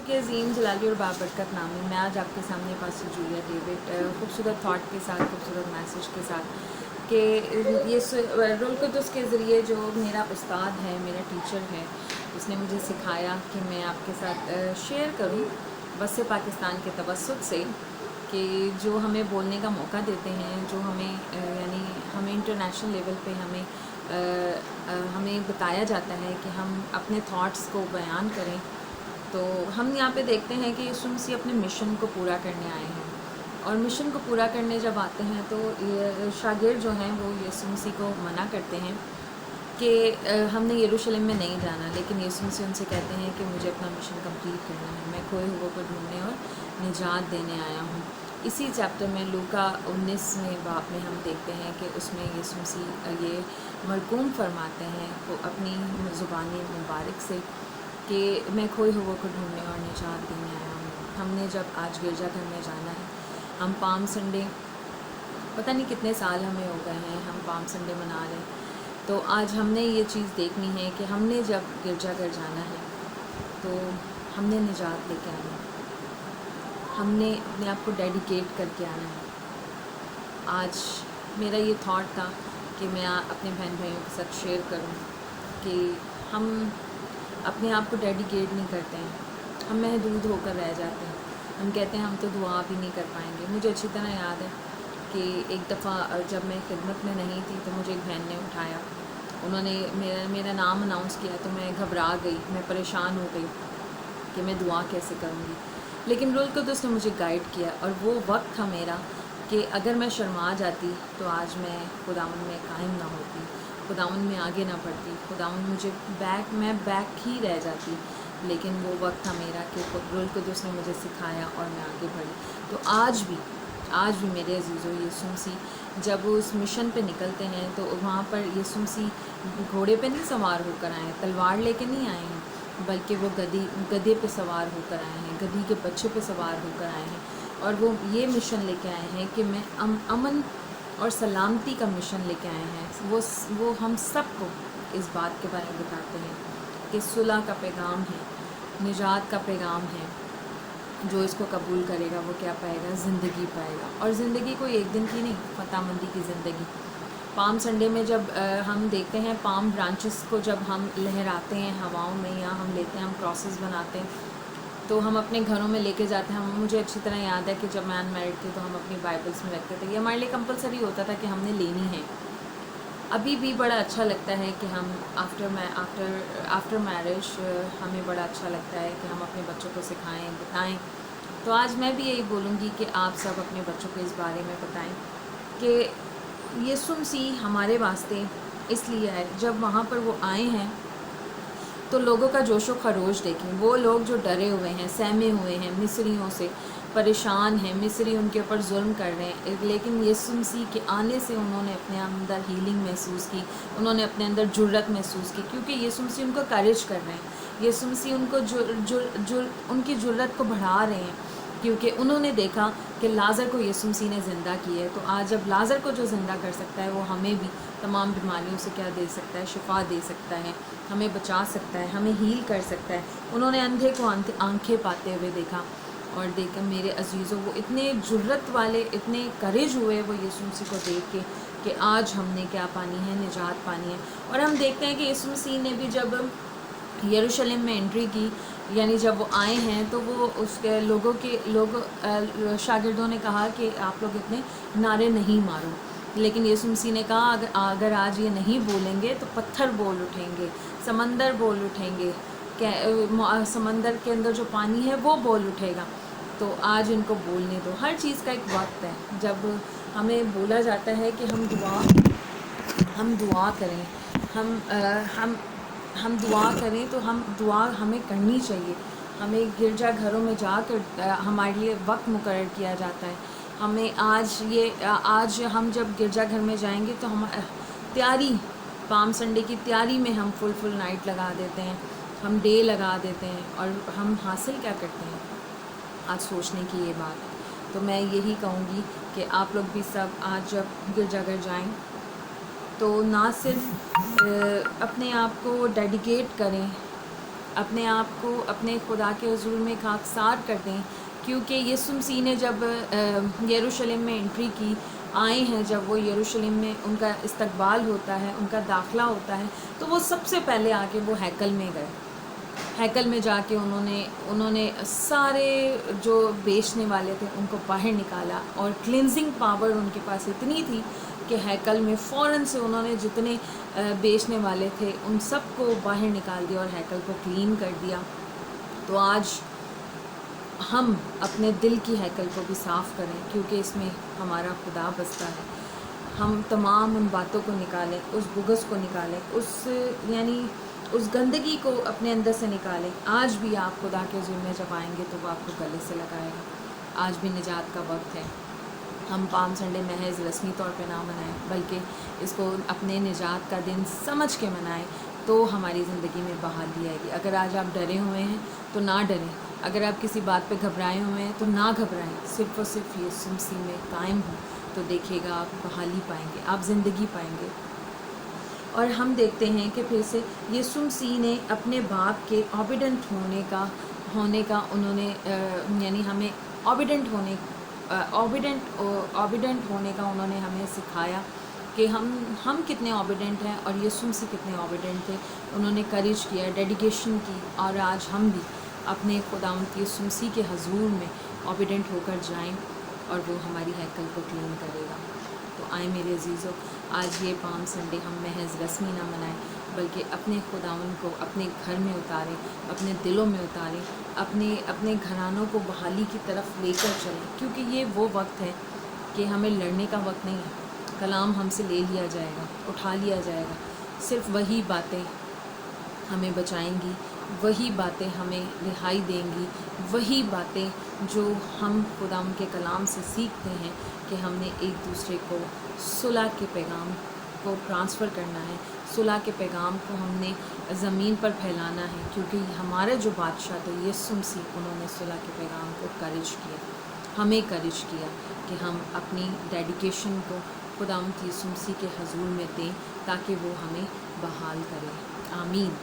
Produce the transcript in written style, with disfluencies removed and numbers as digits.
के अजीम जलाली और बाबरकत नामी मैं आज आपके सामने पास्टर जूलिया डेविड खूबसूरत थाट के साथ, खूबसूरत मैसेज के साथ कि ये रुल कुदस के ज़रिए जो मेरा उस्ताद है, मेरा टीचर है, उसने मुझे सिखाया कि मैं आपके साथ शेयर करूं बस पाकिस्तान के तवस्सुत से कि जो हमें बोलने का मौका देते हैं, जो हमें यानी हमें इंटरनेशनल लेवल पे हमें बताया जाता है कि हम अपने थॉट्स को बयान करें। तो हम यहाँ पे देखते हैं कि यीशु मसीह अपने मिशन को पूरा करने आए हैं, और मिशन को पूरा करने जब आते हैं तो ये शागिर्द जो हैं वो यीशु मसीह को मना करते हैं कि हमने यरूशलेम में नहीं जाना, लेकिन यीशु मसीह उनसे कहते हैं कि मुझे अपना मिशन कंप्लीट करना है, मैं खोए हुए को ढूंढने और निजात देने आया हूँ। इसी चैप्टर में लूका 19वें बाब में हम देखते हैं कि उसमें यीशु मसीह ये मरकूम फरमाते हैं वो अपनी ज़ुबानी मुबारक से कि मैं खोए हुए को ढूंढने और निजात देने आया हूँ। हमने जब आज गिरजाघर में जाना है, हम पाम संडे, पता नहीं कितने साल हमें हो गए हैं हम पाम संडे मना रहे हैं, तो आज हमने ये चीज़ देखनी है कि हमने जब गिरजाघर जाना है तो हमने निजात लेके आना है, हमने अपने आप को डेडिकेट करके आना है। आज मेरा ये थॉट था कि मैं अपने बहन भाइयों के साथ शेयर करूं कि हम अपने आप को डेडिकेट नहीं करते हैं, हम महदूद होकर रह जाते हैं। हम कहते हैं हम तो दुआ भी नहीं कर पाएंगे। मुझे अच्छी तरह याद है कि एक दफ़ा जब मैं खिदमत में नहीं थी तो मुझे एक बहन ने उठाया, उन्होंने मेरा नाम अनाउंस किया तो मैं घबरा गई, मैं परेशान हो गई कि मैं दुआ कैसे करूँगी। लेकिन रूल कुदस ने मुझे गाइड किया, और वो वक्त था मेरा कि अगर मैं शर्मा जाती तो आज मैं खुदावन में कायम ना होती, खुदावन में आगे ना बढ़ती, खुदावन मुझे मैं बैक ही रह जाती। लेकिन वो वक्त था मेरा कि रूल कुदस ने मुझे सिखाया और मैं आगे बढ़ी। तो आज भी मेरे अजीज़ों, यीशु मसीह जब वो उस मिशन पे निकलते हैं तो वहाँ पर यीशु मसीह घोड़े पे नहीं सवार होकर आए, तलवार लेके नहीं आए हैं, बल्कि वो गधे पे सवार होकर आए हैं, गधी के बच्चे पे सवार होकर आए हैं, और वो ये मिशन लेके आए हैं कि मैं अमन और सलामती का मिशन लेके आए हैं। वो हम सबको इस बात के बारे में बताते हैं कि सुलह का पैगाम है, निजात का पैगाम है। जो इसको कबूल करेगा वो क्या पाएगा? ज़िंदगी पाएगा, और ज़िंदगी कोई एक दिन की नहीं, फतामंदी की ज़िंदगी। पाम संडे में जब हम देखते हैं पाम ब्रांचेस को, जब हम लहराते हैं हवाओं में या हम लेते हैं, हम क्रॉसेस बनाते हैं, तो हम अपने घरों में लेके जाते हैं। मुझे अच्छी तरह याद है कि जब मैं अनमैरिड थी तो हम अपनी बाइबल्स में रखते थे, ये हमारे लिए कंपलसरी होता था कि हमने लेनी है। अभी भी बड़ा अच्छा लगता है कि हम आफ्टर मैरिज हमें बड़ा अच्छा लगता है कि हम अपने बच्चों को सिखाएं, बताएं। तो आज मैं भी यही बोलूँगी कि आप सब अपने बच्चों को इस बारे में बताएं कि यीशु मसीह हमारे वास्ते इसलिए आए। जब वहाँ पर वो आए हैं तो लोगों का जोशो खरोश देखें। वो लोग जो डरे हुए हैं, सहमे हुए हैं, मिस्रियों से परेशान हैं, मिस्री उनके ऊपर जुल्म कर रहे हैं, लेकिन यीशु मसीह के आने से उन्होंने अपने अंदर हीलिंग महसूस की, उन्होंने अपने अंदर जुर्रत महसूस की, क्योंकि यीशु मसीह उनको करेज कर रहे हैं। यीशु मसीह उनको उनकी जुर्रत को बढ़ा रहे हैं, क्योंकि उन्होंने देखा कि लाज़र को यीशु मसीह ने ज़िंदा किया है। तो आज जब लाज़र को जो ज़िंदा कर सकता है, वो हमें भी तमाम बीमारियों से क्या दे सकता है? शिफा दे सकता है, हमें बचा सकता है, हमें हील कर सकता है। उन्होंने अंधे को आंखें पाते हुए देखा, और देखकर मेरे अजीज़ों, वो इतने जुर्रत वाले, इतने करेज हुए वो यीशु मसीह को देख के कि आज हमने क्या पानी है? निजात पानी है। और हम देखते हैं कि यीशु मसीह ने भी जब यरूशलेम में एंट्री की, यानी जब वो आए हैं, तो वो उसके शागिर्दों ने कहा कि आप लोग इतने नारे नहीं मारो, लेकिन यीशु मसीह ने कहा अगर आज ये नहीं बोलेंगे तो पत्थर बोल उठेंगे, समंदर बोल उठेंगे, समंदर के अंदर जो पानी है वो बोल उठेगा। तो आज इनको बोलने दो। हर चीज़ का एक वक्त है। जब हमें बोला जाता है कि हम दुआ करें, हम दुआ करें, तो हम दुआ हमें करनी चाहिए। हमें गिरजा घरों में जाकर हमारे लिए वक्त मुकर्रर किया जाता है। हमें आज हम जब गिरजा घर में जाएंगे तो हम तैयारी, पाम संडे की तैयारी में हम फुल नाइट लगा देते हैं, हम डे लगा देते हैं, और हम हासिल क्या करते हैं? आज सोचने की ये बात। तो मैं यही कहूँगी कि आप लोग भी सब आज जब गिरजाघर जाएं तो ना सिर्फ अपने आप को डेडिकेट करें اپنے آپ کو اپنے خدا کے حضور میں خاکسار کر دیں، کیونکہ یسوع مسیح نے جب یروشلم میں انٹری کی، آئے ہیں جب وہ یروشلم میں ان کا استقبال ہوتا ہے، ان کا داخلہ ہوتا ہے، تو وہ سب سے پہلے آ کے وہ ہیکل میں گئے۔ ہیکل میں جا کے انہوں نے سارے جو بیچنے والے تھے ان کو باہر نکالا، اور کلینزنگ پاور ان کے پاس اتنی تھی کہ ہیکل میں فوراً سے انہوں نے جتنے بیچنے والے تھے ان سب کو باہر نکال دیا اور ہیکل کو کلین کر دیا۔ تو آج ہم اپنے دل کی ہیکل کو بھی صاف کریں، کیونکہ اس میں ہمارا خدا بستا ہے۔ ہم تمام ان باتوں کو نکالیں، اس بغض کو نکالیں، اس گندگی کو اپنے اندر سے نکالیں۔ آج بھی آپ خدا کے حضور میں جب آئیں گے تو وہ آپ کو گلے سے لگائے گا۔ آج بھی نجات کا وقت ہے۔ ہم پام سنڈے محض رسمی طور پہ نہ منائیں، بلکہ اس کو اپنے نجات کا دن سمجھ کے منائیں، تو ہماری زندگی میں بحالی آئے گی۔ اگر آج آپ ڈرے ہوئے ہیں تو نہ ڈریں، اگر آپ کسی بات پہ گھبرائے ہوئے ہیں تو نہ گھبرائیں، صرف اور صرف یسوع مسیح میں قائم ہوں، تو دیکھیے گا آپ بحالی پائیں گے، آپ زندگی پائیں گے۔ اور ہم دیکھتے ہیں کہ پھر سے یسوع مسیح نے اپنے باپ کے اوبیڈنٹ ہونے کا انہوں نے یعنی ہمیں اوبیڈنٹ ہونے کا انہوں نے ہمیں سکھایا کہ ہم کتنے اوبیڈنٹ ہیں اور یسوع مسیح کتنے اوبیڈنٹ تھے۔ انہوں نے کریج کیا، ڈیڈیکیشن کی، اور آج ہم بھی اپنے خداوند یسوع مسیح کے حضور میں اوبیڈنٹ ہو کر جائیں، اور وہ ہماری ہیکل کو کلین کرے گا۔ تو آئیں میرے عزیزو، آج یہ پام سنڈے ہم محض رسمی نہ منائیں، بلکہ اپنے خداوند کو اپنے گھر میں اتاریں، اپنے دلوں میں اتاریں، اپنے گھرانوں کو بحالی کی طرف لے کر چلیں، کیونکہ یہ وہ وقت ہے کہ ہمیں لڑنے کا وقت نہیں ہے۔ کلام ہم سے لے لیا جائے گا، اٹھا لیا جائے گا۔ صرف وہی باتیں ہمیں بچائیں گی، وہی باتیں ہمیں رہائی دیں گی، وہی باتیں جو ہم خداوند کے کلام سے سیکھتے ہیں کہ ہم نے ایک دوسرے کو صلح کے پیغام کو ٹرانسفر کرنا ہے، صلح کے پیغام کو ہم نے زمین پر پھیلانا ہے، کیونکہ ہمارے جو بادشاہ تھے یسوع مسیح، انہوں نے صلح کے پیغام کو کریج کیا، ہمیں کریج کیا کہ ہم اپنی ڈیڈیکیشن کو خداوند یسوع مسیح کے حضور میں دیں، تاکہ وہ ہمیں بحال کرے۔ آمین۔